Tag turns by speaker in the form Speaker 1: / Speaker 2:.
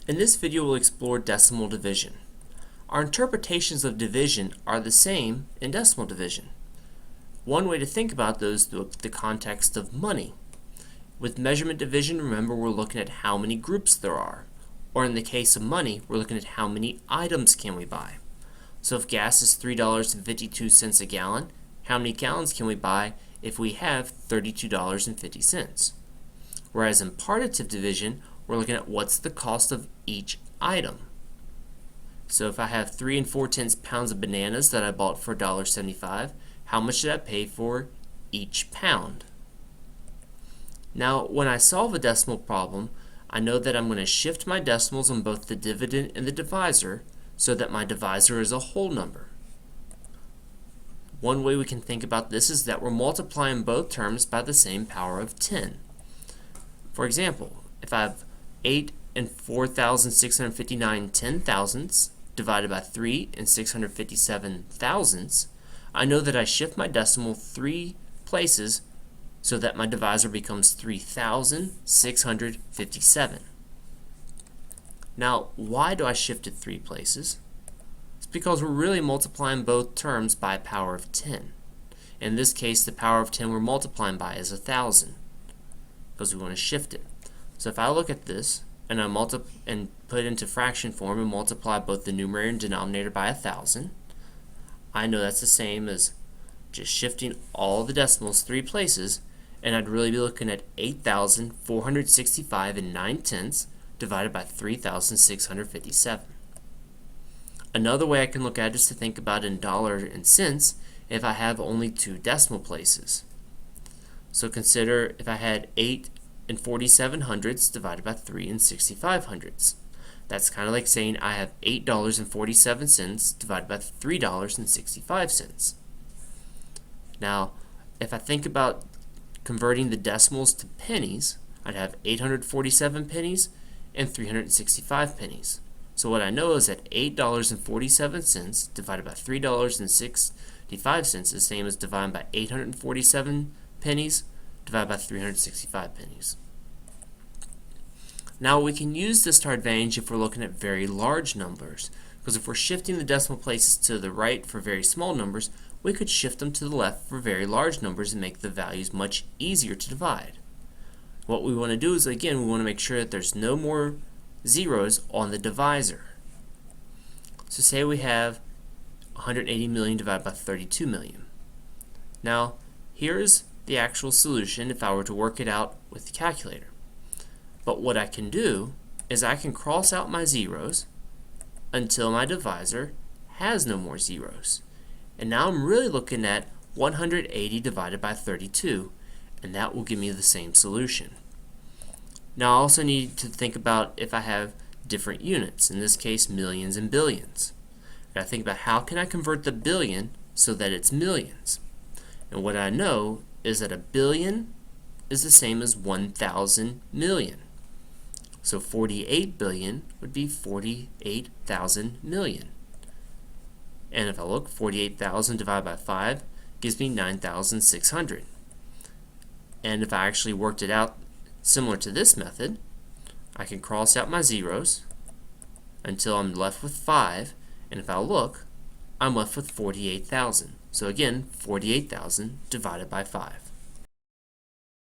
Speaker 1: In this video, we'll explore decimal division. Our interpretations of division are the same in decimal division. One way to think about those is through the context of money. With measurement division, remember we're looking at how many groups there are. Or in the case of money, we're looking at how many items can we buy. So if gas is $3.52 a gallon, how many gallons can we buy if we have $32.50? Whereas in partitive division, we're looking at what's the cost of each item. So if I have 3 4/10 pounds of bananas that I bought for $1.75, how much did I pay for each pound? Now, when I solve a decimal problem, I know that I'm going to shift my decimals on both the dividend and the divisor so that my divisor is a whole number. One way we can think about this is that we're multiplying both terms by the same power of 10. For example, if I have 8 4,659 10,000ths divided by 3 657 thousandths, I know that I shift my decimal 3 places so that my divisor becomes 3,657. Now, why do I shift it 3 places? It's because we're really multiplying both terms by power of 10. In this case, the power of 10 we're multiplying by is 1,000 because we want to shift it. So if I look at this and I put it into fraction form and multiply both the numerator and denominator by 1,000, I know that's the same as just shifting all the decimals 3 places, and I'd really be looking at 8,465 9/10 divided by 3,657. Another way I can look at it is to think about it in dollars and cents if I have only 2 decimal places. So consider if I had 8 47/100ths divided by 3 65/100ths. That's kind of like saying I have $8.47 divided by $3.65. Now, if I think about converting the decimals to pennies, I'd have 847 pennies and 365 pennies. So what I know is that $8.47 divided by $3.65 is the same as dividing by 847 pennies divided by 365 pennies. Now we can use this to our advantage if we're looking at very large numbers, because if we're shifting the decimal places to the right for very small numbers, we could shift them to the left for very large numbers and make the values much easier to divide. What we want to do is, again, we want to make sure that there's no more zeros on the divisor. So say we have 180 million divided by 32 million. Now, here's the actual solution if I were to work it out with the calculator. But what I can do is I can cross out my zeros until my divisor has no more zeros. And now I'm really looking at 180 divided by 32, and that will give me the same solution. Now I also need to think about if I have different units, in this case millions and billions. I gotta think about how can I convert the billion so that it's millions. And what I know is that a billion is the same as 1,000 million. So 48 billion would be 48,000 million. And if I look, 48,000 divided by 5 gives me 9,600. And if I actually worked it out similar to this method, I can cross out my zeros until I'm left with 5, and if I look, I'm left with 48,000. So again, 48,000 divided by 5.